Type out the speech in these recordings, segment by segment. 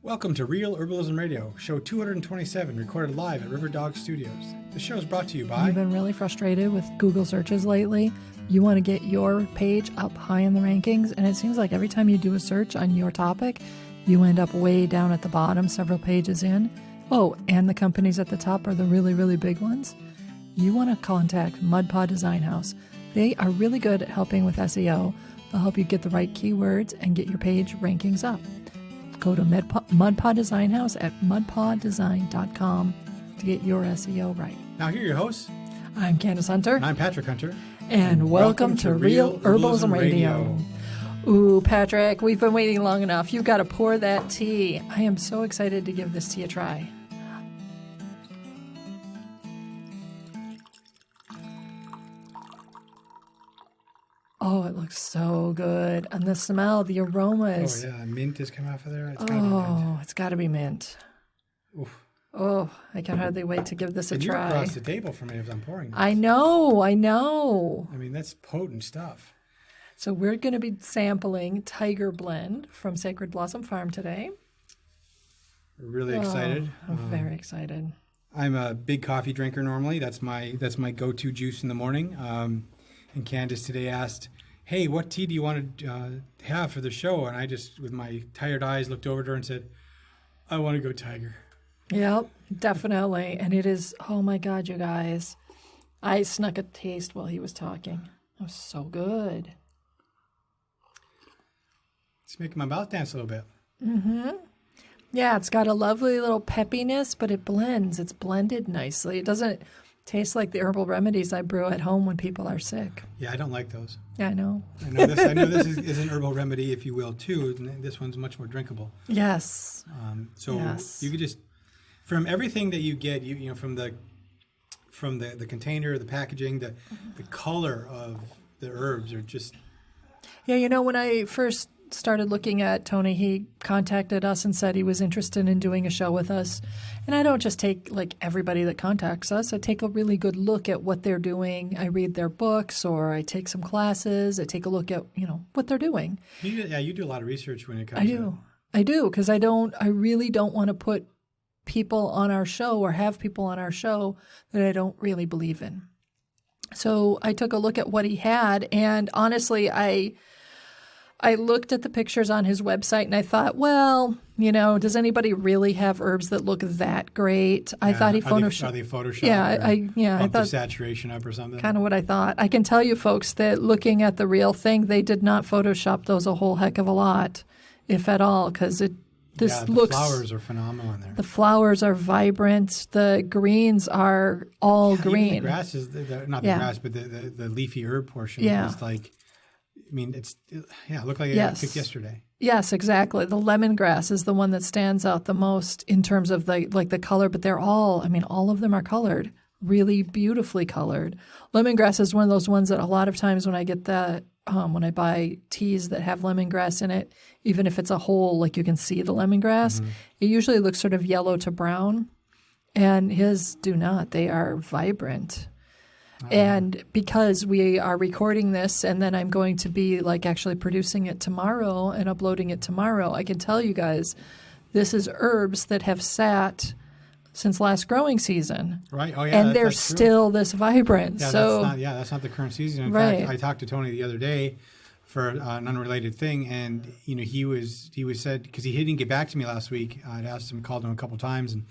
Welcome to Real Herbalism Radio, show 227, recorded live at River Dog Studios. The show is brought to you by... You've been really frustrated with Google searches lately. You want to get your page up high in the rankings, and it seems like every time you do a search on your topic, you end up way down at the bottom, several pages in. Oh, and the companies at the top are the really, really big ones. You want to contact Mud Pod Design House. They are really good at helping with SEO. They'll help you get the right keywords and get your page rankings up. Go to Mud Pod Design House at mudpoddesign.com to get your SEO right. Now here are your hosts. I'm Candace Hunter. And I'm Patrick Hunter. And welcome to Real Herbalism Radio. Ooh, Patrick, we've been waiting long enough. You've got to pour that tea. I am so excited to give this tea a try. Oh, it looks so good. And the smell, the aromas. Oh, yeah. Mint has come off of there. It's got to be mint. Oof. Oh, I can hardly wait to give this a try. You're across the table from me as I'm pouring this. I know. I mean, that's potent stuff. So we're going to be sampling Tiger Blend from Sacred Blossom Farm today. We're really excited. I'm very excited. I'm a big coffee drinker normally. That's my go-to juice in the morning. And Candace today asked, hey, what tea do you want to have for the show? And I just, with my tired eyes, looked over at her and said, I want to go Tiger. Yep, definitely. And it is, oh my God, you guys. I snuck a taste while he was talking. It was so good. It's making my mouth dance a little bit. Mm-hmm. Yeah, it's got a lovely little peppiness, but it blends. It's blended nicely. It doesn't taste like the herbal remedies I brew at home when people are sick. Yeah, I don't like those. Yeah, I know. I know this is an herbal remedy, if you will, too. And this one's much more drinkable. Yes. Yes. You could just, from everything that you get, you know, from the container, the packaging, the color of the herbs are just. Yeah, you know, when I first started looking at Tony, he contacted us and said he was interested in doing a show with us. And I don't just take like everybody that contacts us. I take a really good look at what they're doing. I read their books or I take some classes. I take a look at, you know, what they're doing. You do a lot of research when it comes to I do, because I really don't want to put people on our show or have people on our show that I don't really believe in. So I took a look at what he had, and honestly, I looked at the pictures on his website and I thought, well, you know, does anybody really have herbs that look that great? I thought he photoshopped. Are they photoshopped? Yeah, I thought the saturation up or something. Kind of what I thought. I can tell you, folks, that looking at the real thing, they did not Photoshop those a whole heck of a lot, if at all, because the flowers are phenomenal in there. The flowers are vibrant. The greens are all green. Even the grass is not the grass, but the leafy herb portion is like. I mean, it looked like it picked yesterday. Yes, exactly. The lemongrass is the one that stands out the most in terms of the color, but they're all of them are colored, really beautifully colored. Lemongrass is one of those ones that a lot of times when I get that, when I buy teas that have lemongrass in it, even if it's a whole, like you can see the lemongrass, it usually looks sort of yellow to brown, and his do not. They are vibrant. And because we are recording this and then I'm going to be like actually producing it tomorrow and uploading it tomorrow, I can tell you guys this is herbs that have sat since last growing season. Right. Oh, yeah. And they're still this vibrant. Yeah, so that's not the current season. In fact, I talked to Tony the other day for an unrelated thing, and you know he was said, because he didn't get back to me last week. I'd asked him, called him a couple times, and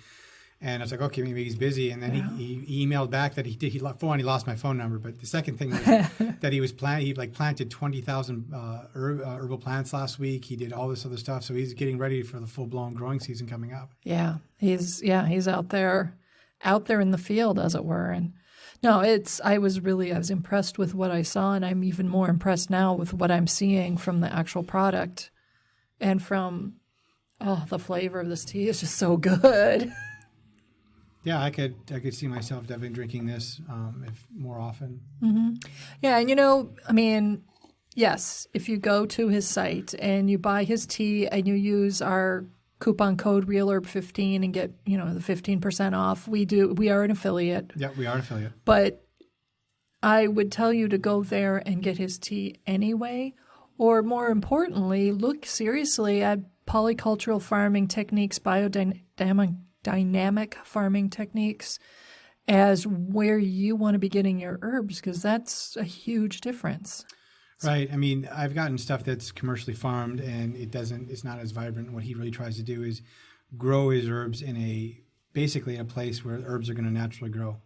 I was like, okay, maybe he's busy. And then he emailed back that he lost my phone number. But the second thing was that he planted 20,000 herbal plants last week. He did all this other stuff. So he's getting ready for the full-blown growing season coming up. Yeah, he's out there in the field, as it were. And no, I was impressed with what I saw. And I'm even more impressed now with what I'm seeing from the actual product. And from, the flavor of this tea is just so good. Yeah, I could see myself definitely drinking this if more often. Mm-hmm. Yeah, and you know, I mean, yes, if you go to his site and you buy his tea and you use our coupon code RealHerb15 and get, you know, the 15% off, we are an affiliate. Yeah, we are an affiliate. But I would tell you to go there and get his tea anyway, or more importantly, look seriously at polycultural farming techniques, biodynamic farming techniques as where you want to be getting your herbs, because that's a huge difference. Right. I mean, I've gotten stuff that's commercially farmed and it's not as vibrant. What he really tries to do is grow his herbs basically in a place where herbs are going to naturally grow.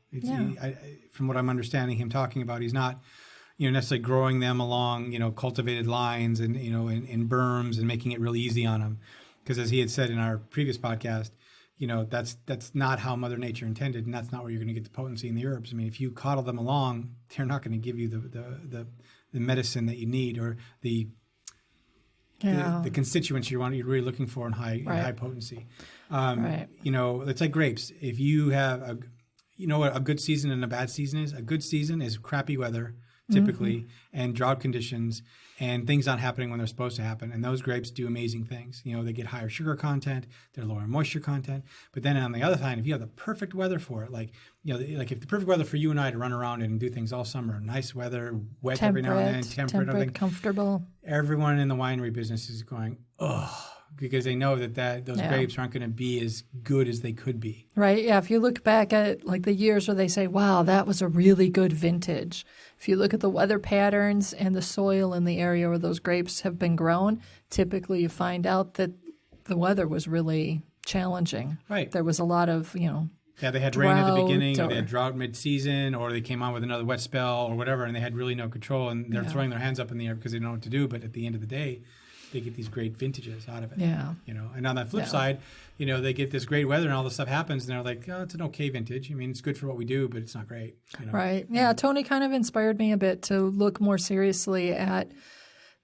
From what I'm understanding him talking about, he's not, necessarily growing them along, cultivated lines and, in berms and making it really easy on them. Because as he had said in our previous podcast, that's not how Mother Nature intended, and that's not where you're going to get the potency in the herbs. I mean, if you coddle them along, they're not going to give you the medicine that you need or the constituents you're really looking for in high potency. It's like grapes. If you have what a good season and a bad season is? A good season is crappy weather, typically, and drought conditions and things not happening when they're supposed to happen. And those grapes do amazing things. They get higher sugar content, they're lower moisture content. But then on the other side, if you have the perfect weather for it, like if the perfect weather for you and I to run around and do things all summer, nice weather, wet every now and then, temperate, comfortable. Everyone in the winery business is going, ugh, because they know that those grapes aren't going to be as good as they could be. Right. Yeah. If you look back at like the years where they say, wow, that was a really good vintage. If you look at the weather patterns and the soil in the area where those grapes have been grown, typically you find out that the weather was really challenging. Right. There was a lot of, yeah, they had rain at the beginning, or they had drought mid-season, or they came on with another wet spell or whatever, and they had really no control, and they're throwing their hands up in the air because they don't know what to do. But at the end of the day, they get these great vintages out of it. Yeah. And on that flip side, they get this great weather and all this stuff happens and they're like, oh, it's an okay vintage. I mean, it's good for what we do, but it's not great. Right. Yeah. Tony kind of inspired me a bit to look more seriously at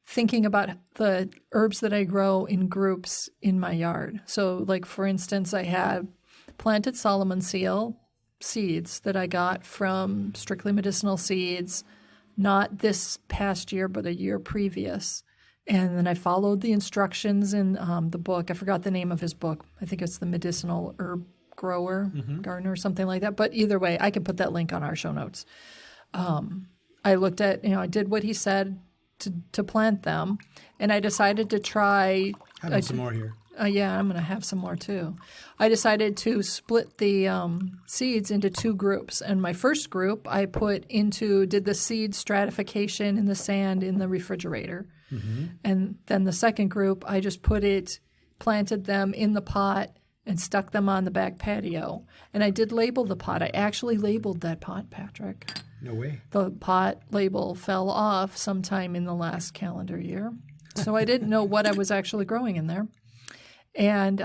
thinking about the herbs that I grow in groups in my yard. So like, for instance, I had planted Solomon seal seeds that I got from Strictly Medicinal Seeds, not this past year, but a year previous. And then I followed the instructions in the book. I forgot the name of his book. I think it's The Medicinal Herb Grower, Gardener, or something like that. But either way, I can put that link on our show notes. I looked at, I did what he said to plant them. And I decided to try. Having some more here. Yeah, I'm going to have some more too. I decided to split the seeds into two groups. And my first group I did the seed stratification in the sand in the refrigerator. Mm-hmm. And then the second group, I just planted them in the pot and stuck them on the back patio. And I did label the pot. I actually labeled that pot, Patrick. No way. The pot label fell off sometime in the last calendar year. So I didn't know what I was actually growing in there. And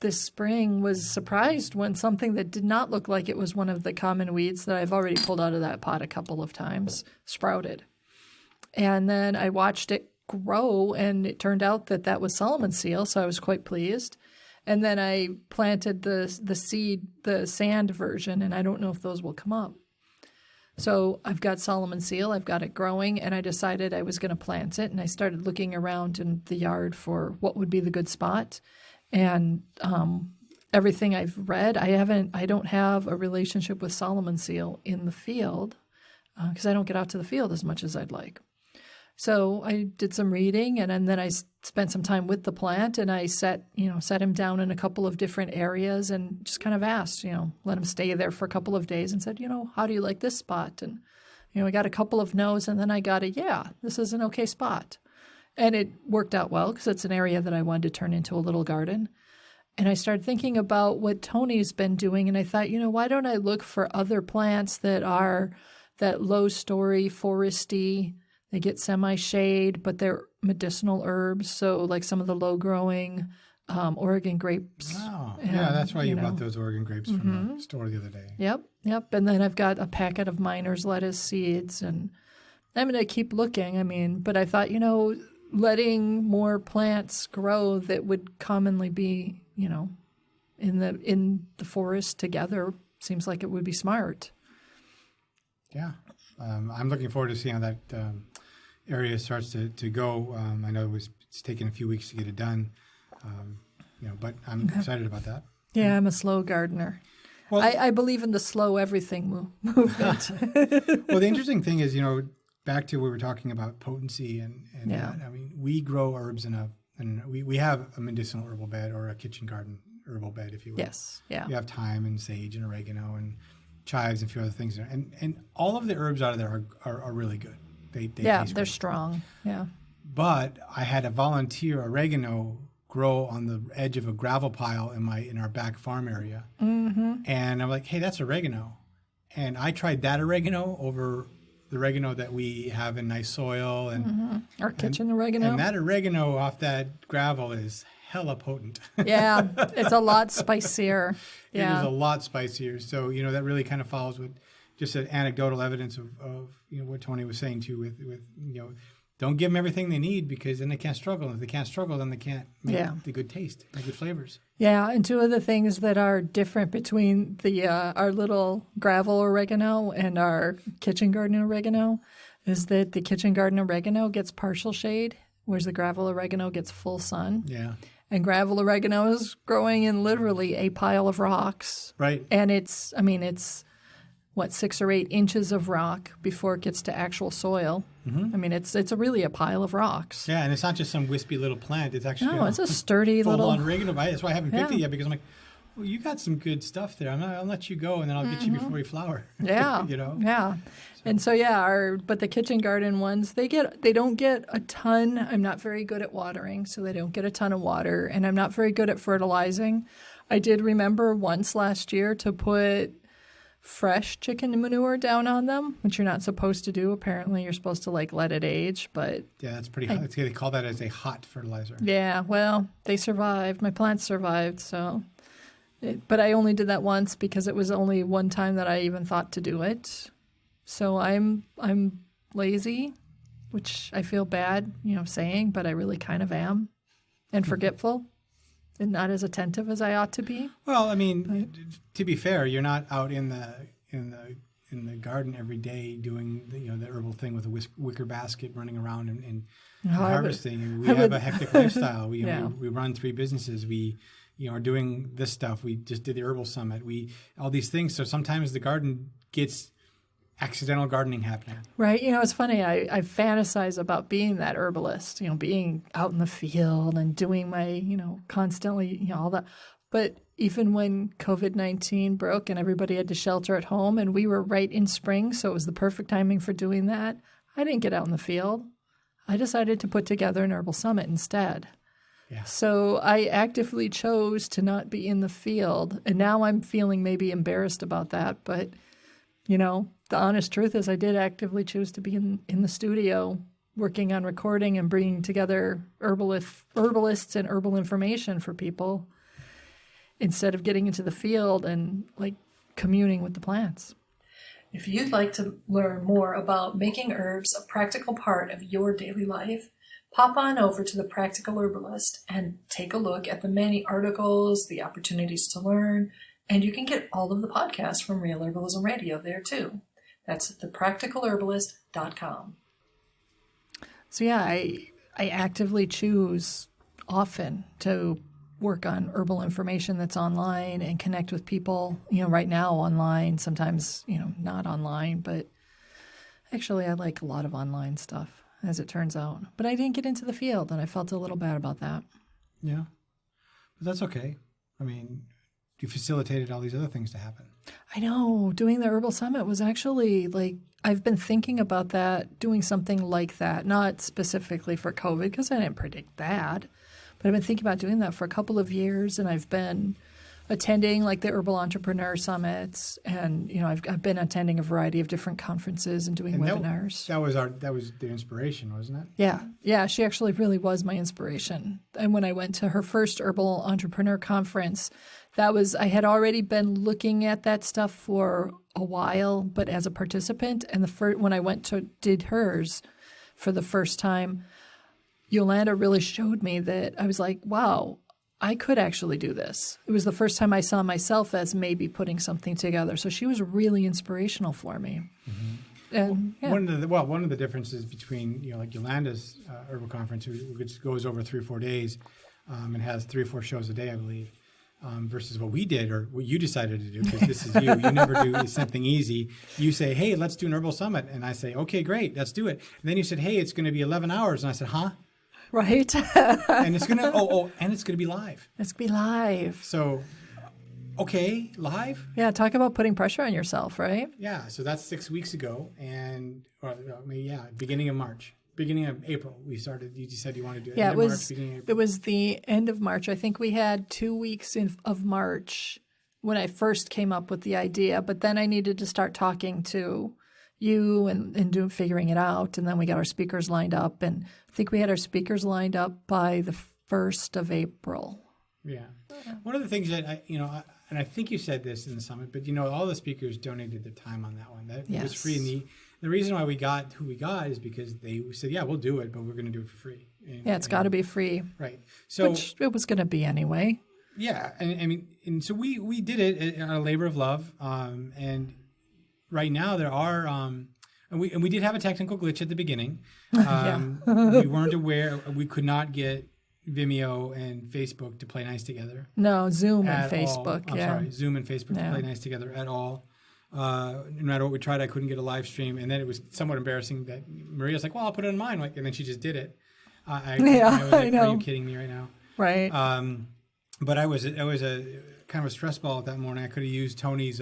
this spring was surprised when something that did not look like it was one of the common weeds that I've already pulled out of that pot a couple of times sprouted. And then I watched it grow, and it turned out that was Solomon seal, so I was quite pleased. And then I planted the sand version, and I don't know if those will come up. So I've got Solomon seal, I've got it growing, and I decided I was going to plant it, and I started looking around in the yard for what would be the good spot. And everything I've read, I don't have a relationship with Solomon seal in the field because I don't get out to the field as much as I'd like. So I did some reading, and then I spent some time with the plant, and I set him down in a couple of different areas and just kind of asked, let him stay there for a couple of days and said, how do you like this spot? And, I got a couple of no's, and then I got this is an okay spot. And it worked out well because it's an area that I wanted to turn into a little garden. And I started thinking about what Tony's been doing, and I thought, why don't I look for other plants that are that low-story, foresty. They get semi-shade, but they're medicinal herbs. So like some of the low-growing Oregon grapes. Wow. Yeah, that's why you bought those Oregon grapes from the store the other day. Yep. And then I've got a packet of miner's lettuce seeds, and I'm going to keep looking. But I thought, letting more plants grow that would commonly be, in the forest together seems like it would be smart. Yeah. I'm looking forward to seeing how that area starts to go. I know it's taken a few weeks to get it done, but I'm excited about that. Yeah, I'm a slow gardener. Well, I believe in the slow everything movement. Well, the interesting thing is, back to what we were talking about potency and that, we grow herbs in a And we have a medicinal herbal bed or a kitchen garden herbal bed, if you will. Yes. Yeah. We have thyme and sage and oregano and chives and a few other things there. And all of the herbs out of there are really good. They Yeah, taste they're great. strong. Yeah. But I had a volunteer oregano grow on the edge of a gravel pile in our back farm area. Mm-hmm. And I'm like, hey, that's oregano. And I tried that oregano over the oregano that we have in nice soil and Our kitchen oregano. and that oregano off that gravel is hella potent. Yeah, it's a lot spicier. It Yeah. is a lot spicier. So, that really kind of follows with just an anecdotal evidence of what Tony was saying too with don't give them everything they need because then they can't struggle. And if they can't struggle, then they can't make the good taste, the good flavors. Yeah, and two of the things that are different between the our little gravel oregano and our kitchen garden oregano is that the kitchen garden oregano gets partial shade, whereas the gravel oregano gets full sun. Yeah. And gravel oregano is growing in literally a pile of rocks. Right. And it's 6 or 8 inches of rock before it gets to actual soil. Mm-hmm. I mean, it's really a pile of rocks. Yeah, and it's not just some wispy little plant. It's actually No, it's a sturdy little. full-on oregano. That's why I haven't picked it yet because I'm like, well, you got some good stuff there. I'll let you go, and then I'll get you before you flower. Yeah, Yeah, and so but the kitchen garden ones, they don't get a ton. I'm not very good at watering, so they don't get a ton of water, and I'm not very good at fertilizing. I did remember once last year to put fresh chicken manure down on them, which you're not supposed to do. Apparently, you're supposed to let it age, but yeah, that's pretty hot. They call that as a hot fertilizer. yeah, well, they survived. My plants survived, so. But I only did that once because it was only one time that I even thought to do it. So I'm lazy, which I feel bad, saying, but I really kind of am, and forgetful, and not as attentive as I ought to be. Well, I mean, to be fair, you're not out in the garden every day doing the herbal thing with a wicker basket running around and harvesting. And we have a hectic lifestyle. We run 3 businesses. We are doing this stuff. We just did the herbal summit. All these things. So sometimes the garden gets accidental gardening happening. Right. It's funny. I fantasize about being that herbalist, being out in the field and doing my, constantly, all that. But even when COVID-19 broke and everybody had to shelter at home and we were right in spring, so it was the perfect timing for doing that, I didn't get out in the field. I decided to put together an herbal summit instead. Yeah. So I actively chose to not be in the field. And now I'm feeling maybe embarrassed about that. But, the honest truth is I did actively choose to be in the studio working on recording and bringing together herbalists and herbal information for people instead of getting into the field and communing with the plants. If you'd like to learn more about making herbs a practical part of your daily life, pop on over to The Practical Herbalist and take a look at the many articles, the opportunities to learn, and you can get all of the podcasts from Real Herbalism Radio there too. That's thepracticalherbalist.com. So yeah, I actively choose often to work on herbal information that's online and connect with people, right now online, sometimes, not online, but actually I like a lot of online stuff, as it turns out. But I didn't get into the field, and I felt a little bad about that. Yeah. But that's okay. I mean, you facilitated all these other things to happen. I know. Doing the Herbal Summit was actually I've been thinking about that, doing something like that, not specifically for COVID, because I didn't predict that. But I've been thinking about doing that for a couple of years, and I've been attending the Herbal Entrepreneur Summits, and I've been attending a variety of different conferences and doing webinars. That was the inspiration, wasn't it? Yeah. She actually really was my inspiration. And when I went to her first Herbal Entrepreneur Conference, I had already been looking at that stuff for a while, but as a participant. And when I did hers for the first time, Yolanda really showed me that I was like, wow, I could actually do this. It was the first time I saw myself as maybe putting something together. So she was really inspirational for me. Mm-hmm. And one of the differences between Yolanda's herbal conference, which goes over 3 or 4 days, and has 3 or 4 shows a day, I believe, versus what we did or what you decided to do, because this is you. You never do something easy. You say, hey, let's do an herbal summit, and I say, okay, great, let's do it. And then you said, hey, it's going to be 11 hours, and I said, huh? Right? And it's going to, and it's going to be live. It's going to be live. So, okay, live? Yeah, talk about putting pressure on yourself, right? Yeah, so that's 6 weeks ago. Beginning of March. Beginning of April, we started. You said you wanted to do it. Yeah, It was the end of March. I think we had 2 weeks of March when I first came up with the idea, but then I needed to start talking to you and figuring it out. And then we got our speakers lined up, and I think we had our speakers lined up by the 1st of April. Yeah. One of the things that and I think you said this in the summit, but all the speakers donated their time on that one. It was free. And the reason why we got who we got is because they said, yeah, we'll do it, but we're going to do it for free. It's got to be free. Right. So which it was going to be anyway. Yeah. And so we did it on a labor of love. And right now there are, and we did have a technical glitch at the beginning. We weren't aware, we could not get Vimeo and Facebook to play nice together. No, Zoom and Facebook. Zoom and Facebook to play nice together at all. No matter what we tried, I couldn't get a live stream. And then it was somewhat embarrassing that Maria's like, well, I'll put it on mine. And then she just did it. I was like, are you kidding me right now? Right. But it was a kind of a stress ball that morning. I could have used Tony's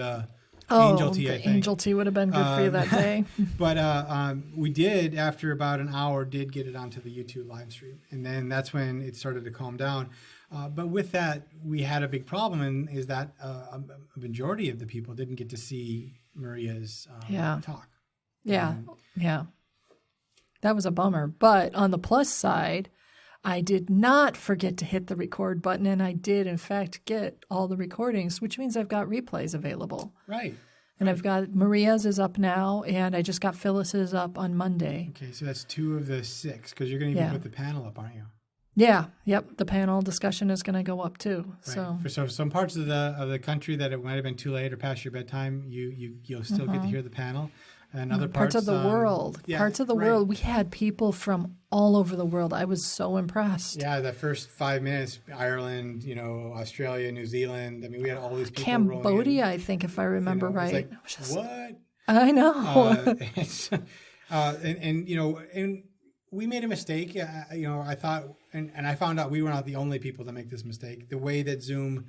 Angel Tea, I think. Angel Tea would have been good for you that day. But we did, after about an hour, did get it onto the YouTube live stream. And then that's when it started to calm down. But with that, we had a big problem, and is that a majority of the people didn't get to see Maria's talk. Yeah. That was a bummer. But on the plus side, I did not forget to hit the record button, and I did, in fact, get all the recordings, which means I've got replays available. Right. And I've got Maria's is up now, and I just got Phyllis's up on Monday. Okay, so that's 2 of the 6, because you're going to even put the panel up, aren't you? Yeah. Yep. The panel discussion is going to go up too. Right. So some parts of the country that it might have been too late or past your bedtime, you'll still get to hear the panel. And other parts of the world. Parts of the world. We had people from all over the world. I was so impressed. Yeah, the first 5 minutes, Ireland, Australia, New Zealand. I mean, we had all these people. Cambodia, I think, if I remember right. Like, what? I know. And we made a mistake. I thought, and I found out we were not the only people that make this mistake. The way that Zoom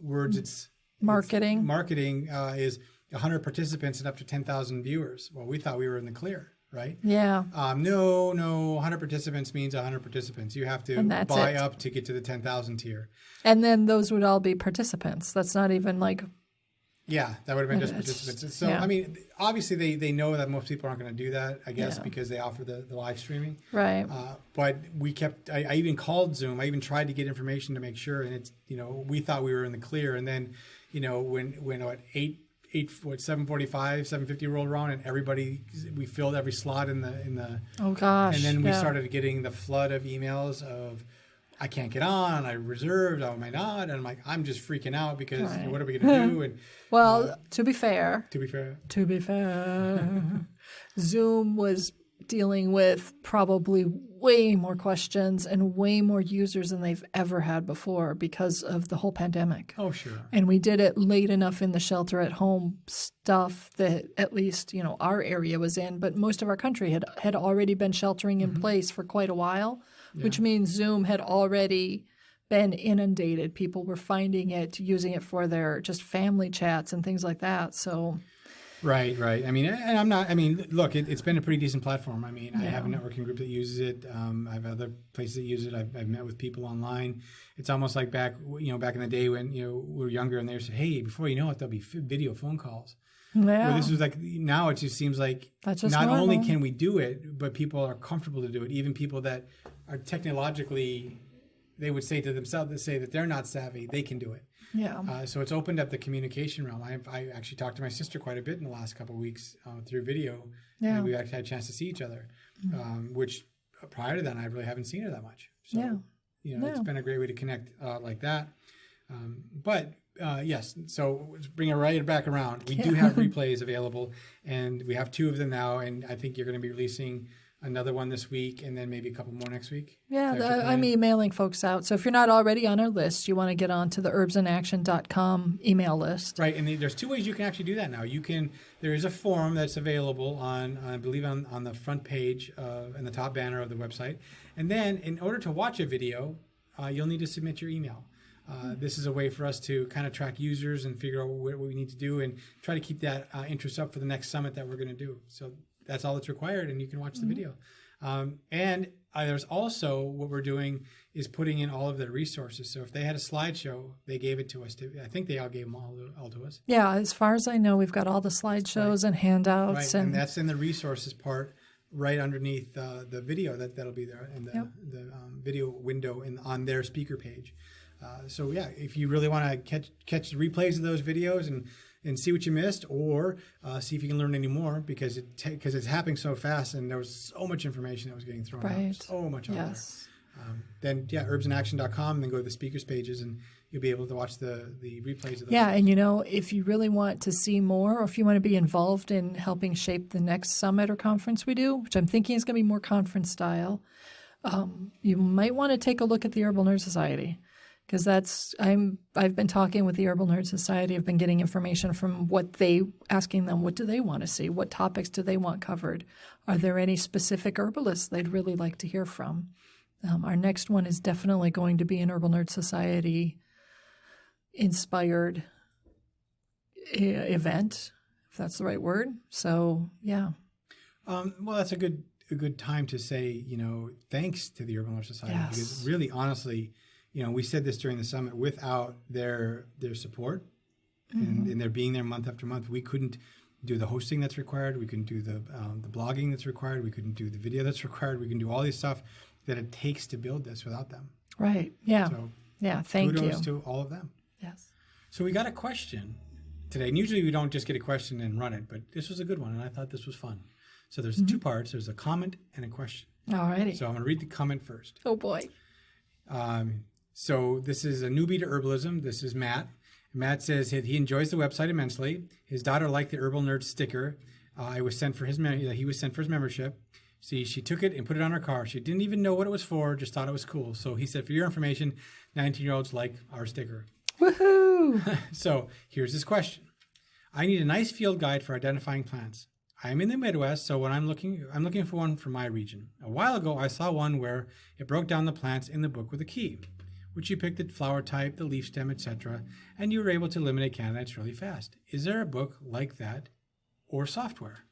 words its marketing is 100 participants and up to 10,000 viewers. Well, we thought we were in the clear, right? Yeah. No, 100 participants means 100 participants. You have to buy up to get to the 10,000 tier. And then those would all be participants. That's not even like... Yeah, that would have been just participants. So, I mean, obviously they know that most people aren't going to do that, I guess, because they offer the live streaming. Right. But we kept, I even called Zoom. I even tried to get information to make sure. And it's, we thought we were in the clear. And then, when at 7:45, 7:50 rolled around, and we filled every slot in the. Oh gosh. And then we started getting the flood of emails of, I can't get on, I reserved, am I not? And I'm like, I'm just freaking out because what are we going to do? And to be fair, Zoom was dealing with probably way more questions and way more users than they've ever had before because of the whole pandemic. Oh, sure. And we did it late enough in the shelter at home stuff that at least, our area was in, but most of our country had already been sheltering in place for quite a while, which means Zoom had already been inundated. People were finding it, using it for their just family chats and things like that. So... Right. Look, it's been a pretty decent platform. I mean, I have a networking group that uses it. I have other places that use it. I've met with people online. It's almost like back in the day when, we were younger and they said, hey, before you know it, there'll be video phone calls. Yeah. Well, this was like, now it just seems like not only can we do it, but people are comfortable to do it. Even people that are technologically, they would say to themselves, they say that they're not savvy, they can do it. Yeah. So it's opened up the communication realm. I actually talked to my sister quite a bit in the last couple of weeks through video. Yeah. And we actually had a chance to see each other, which prior to that, I really haven't seen her that much. So, it's been a great way to connect like that. Yes, so let's bring it right back around. We do have replays available, and we have 2 of them now, and I think you're going to be releasing another one this week, and then maybe a couple more next week. Yeah, I'm emailing folks out. So if you're not already on our list, you want to get onto the herbsandaction.com email list. Right, and there's two ways you can actually do that now. There is a form that's available on, I believe, on the front page and the top banner of the website. And then in order to watch a video, you'll need to submit your email. This is a way for us to kind of track users and figure out what we need to do and try to keep that interest up for the next summit that we're going to do. So that's all that's required, and you can watch the video. And there's also what we're doing is putting in all of their resources. So if they had a slideshow, they gave it to us. I think they all gave them all to us. Yeah, as far as I know, we've got all the slideshows and handouts. Right, and that's in the resources part right underneath the video that'll be there in the video window on their speaker page. So yeah, if you really want to catch the replays of those videos and see what you missed, or see if you can learn any more, because it's happening so fast, and there was so much information that was getting thrown out, so much out there. Then herbsandaction.com, and then go to the speakers pages, and you'll be able to watch the replays of those. Yeah, and if you really want to see more, or if you want to be involved in helping shape the next summit or conference we do, which I'm thinking is going to be more conference style, you might want to take a look at the Herbal Nerd Society. Because I've been talking with the Herbal Nerd Society. I've been getting information from asking them what do they want to see, what topics do they want covered, are there any specific herbalists they'd really like to hear from. Our next one is definitely going to be an Herbal Nerd Society inspired event, if that's the right word. So yeah. Well, that's a good time to say thanks to the Herbal Nerd Society, because really, honestly, we said this during the summit, without their support and their being there month after month, we couldn't do the hosting that's required. We couldn't do the blogging that's required. We couldn't do the video that's required. We can do all this stuff that it takes to build this without them. Right. Yeah. So thank you. Kudos to all of them. Yes. So we got a question today. And usually we don't just get a question and run it, but this was a good one, and I thought this was fun. So there's two parts. There's a comment and a question. All righty. So I'm going to read the comment first. Oh, boy. So this is a newbie to herbalism. This is Matt. Matt says he enjoys the website immensely. His daughter liked the Herbal Nerd sticker. He was sent for his membership. See, she took it and put it on her car. She didn't even know what it was for, just thought it was cool. So he said, for your information, 19-year-olds like our sticker. Woohoo! So here's his question. I need a nice field guide for identifying plants. I am in the Midwest, so when I'm looking for one for my region. A while ago, I saw one where it broke down the plants in the book with a key, which you picked the flower type, the leaf stem, etc., and you were able to eliminate candidates really fast. Is there a book like that or software?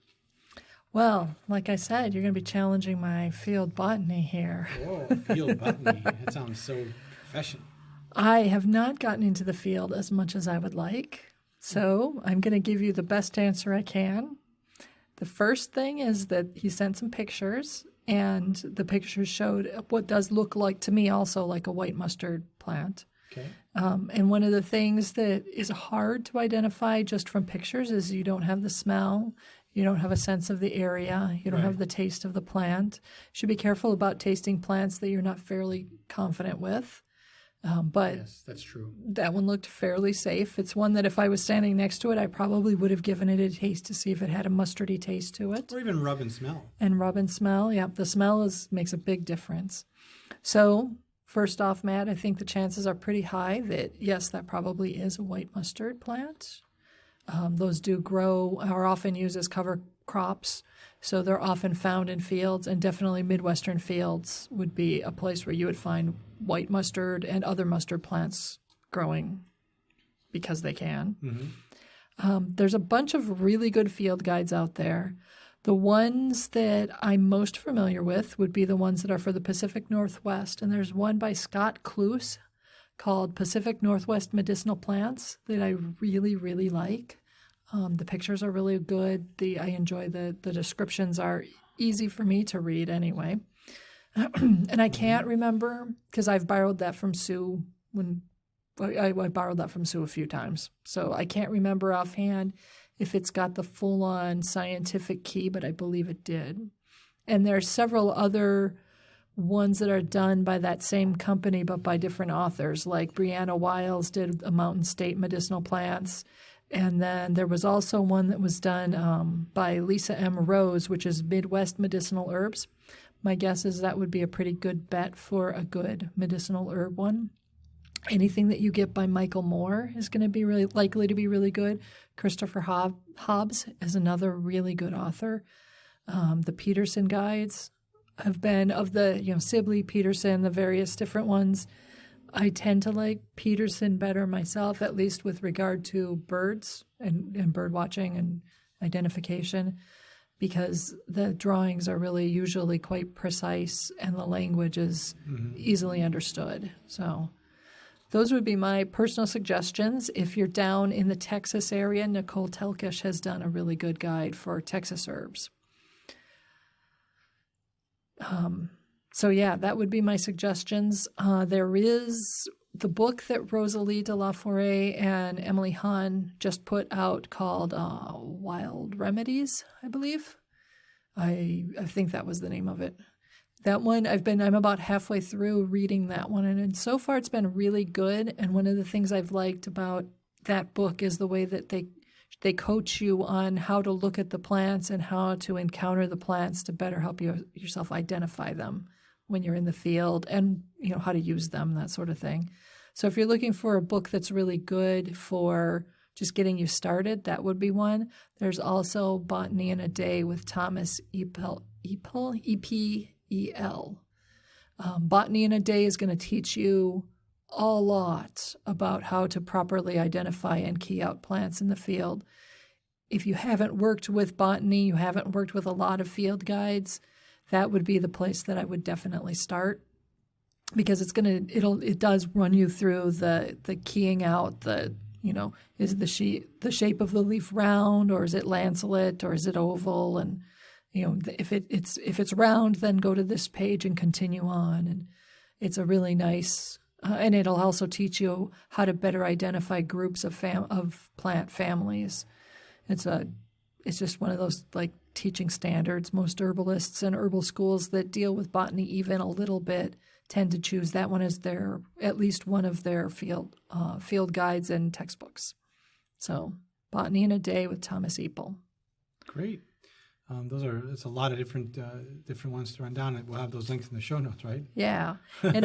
Well, like I said, you're going to be challenging my field botany here. Oh, field botany. That sounds so professional. I have not gotten into the field as much as I would like, so I'm going to give you the best answer I can. The first thing is that he sent some pictures, and the pictures showed what does look like, to me, also like a white mustard plant. Okay. And one of the things that is hard to identify just from pictures is you don't have the smell, you don't have a sense of the area, you don't have the taste of the plant. You should be careful about tasting plants that you're not fairly confident with. But yes, that's true. That one looked fairly safe. It's one that if I was standing next to it, I probably would have given it a taste to see if it had a mustardy taste to it. Or even rub and smell. And rub and smell, yeah. The smell makes a big difference. So first off, Matt, I think the chances are pretty high that, yes, that probably is a white mustard plant. Those do grow, are often used as cover crops. So they're often found in fields, and definitely Midwestern fields would be a place where you would find white mustard and other mustard plants growing because they can. Mm-hmm. There's a bunch of really good field guides out there. The ones that I'm most familiar with would be the ones that are for the Pacific Northwest, and there's one by Scott Kloos called Pacific Northwest Medicinal Plants that I really, really like. The pictures are really good. I enjoy the descriptions are easy for me to read anyway. And I can't remember, because I've borrowed that from Sue when I borrowed that from Sue a few times. So I can't remember offhand if it's got the full-on scientific key, but I believe it did. And there are several other ones that are done by that same company but by different authors, like Brianna Wiles did a Mountain State Medicinal Plants, And then there was also one that was done by Lisa M. Rose, which is Midwest Medicinal Herbs. My guess is that would be a pretty good bet for a good medicinal herb one. Anything that you get by Michael Moore is going to be really likely to be really good. Christopher Hobbs is another really good author. The Peterson guides have been of the, Sibley, Peterson, the various different ones. I tend to like Peterson better myself, at least with regard to birds and bird watching and identification, because the drawings are really usually quite precise and the language is easily understood. So those would be my personal suggestions. If you're down in the Texas area, Nicole Telkish has done a really good guide for Texas herbs. So yeah, that would be my suggestions. There is the book that Rosalie de la Forêt and Emily Hahn just put out called Wild Remedies, I believe. I think that was the name of it. That one, I'm about halfway through reading that one, and so far it's been really good. And one of the things I've liked about that book is the way that they coach you on how to look at the plants and how to encounter the plants to better help yourself identify them when you're in the field, and how to use them, that sort of thing. So if you're looking for a book that's really good for just getting you started, that would be one. There's also Botany in a Day with Thomas Epel, E-P-E-L. Botany in a Day is going to teach you a lot about how to properly identify and key out plants in the field. If you haven't worked with botany, you haven't worked with a lot of field guides, that would be the place that I would definitely start, because it does run you through the keying out is the shape of the leaf round, or is it lanceolate, or is it oval, and if it's round, then go to this page and continue on. And it's a really nice, and it'll also teach you how to better identify groups of plant families. It's just one of those teaching standards. Most herbalists and herbal schools that deal with botany even a little bit tend to choose that one as at least one of their field guides and textbooks. So, Botany in a Day with Thomas Epel. Great. It's a lot of different ones to run down. We'll have those links in the show notes, right? Yeah. And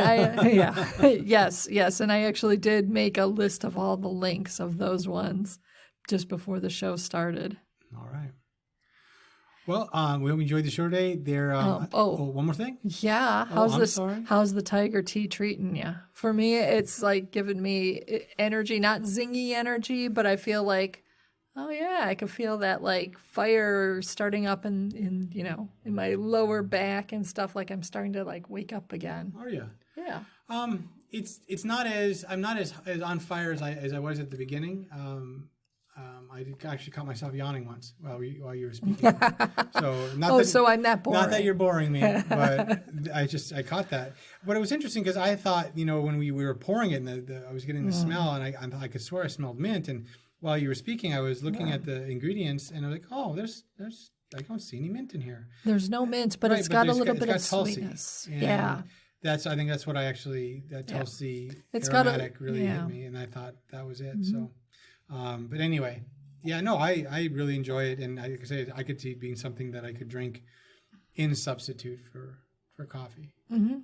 yes. And I actually did make a list of all the links of those ones just before the show started. All right. Well, we hope you enjoyed the show today. One more thing? Yeah. How's the tiger tea treating you? For me, it's giving me energy, not zingy energy, but I feel like, oh yeah, I can feel that fire starting up in my lower back and stuff. I'm starting to wake up again. Are you? Yeah. I'm not as on fire as I was at the beginning. I actually caught myself yawning once while you were speaking. So I'm that boring. Not that you're boring me, but I caught that. But it was interesting because I thought, when we were pouring it, and I was getting the smell, and I could swear I smelled mint. And while you were speaking, I was looking at the ingredients, and I was like, oh, there's I don't see any mint in here. There's no mint, but it's got a little bit of Tulsi. Sweetness. And yeah. I think that's what that Tulsi aromatic really hit me, and I thought that was it. Mm-hmm. So, but anyway. Yeah, no, I really enjoy it, and like I say, I could see it being something that I could drink in substitute for coffee. Mm-hmm.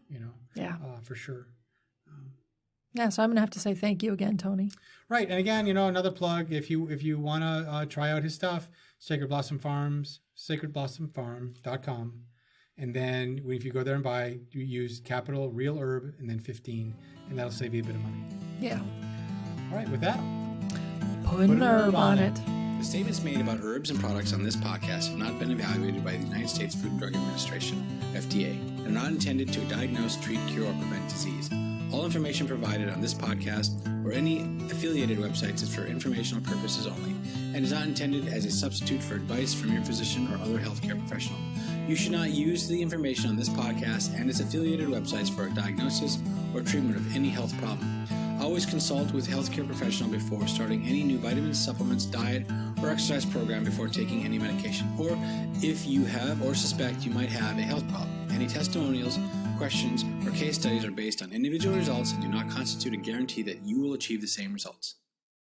For sure. So I'm gonna have to say thank you again, Tony. Right, and again, another plug. If you want to try out his stuff, Sacred Blossom Farms, sacredblossomfarm.com, and then if you go there and buy, you use capital Real Herb and then 15, and that'll save you a bit of money. Yeah. All right, with that. Put an herb on it. The statements made about herbs and products on this podcast have not been evaluated by the United States Food and Drug Administration, FDA, and are not intended to diagnose, treat, cure, or prevent disease. All information provided on this podcast or any affiliated websites is for informational purposes only and is not intended as a substitute for advice from your physician or other healthcare professional. You should not use the information on this podcast and its affiliated websites for a diagnosis or treatment of any health problem. Always consult with a healthcare professional before starting any new vitamins, supplements, diet, or exercise program before taking any medication, or if you have or suspect you might have a health problem. Any testimonials, questions, or case studies are based on individual results and do not constitute a guarantee that you will achieve the same results.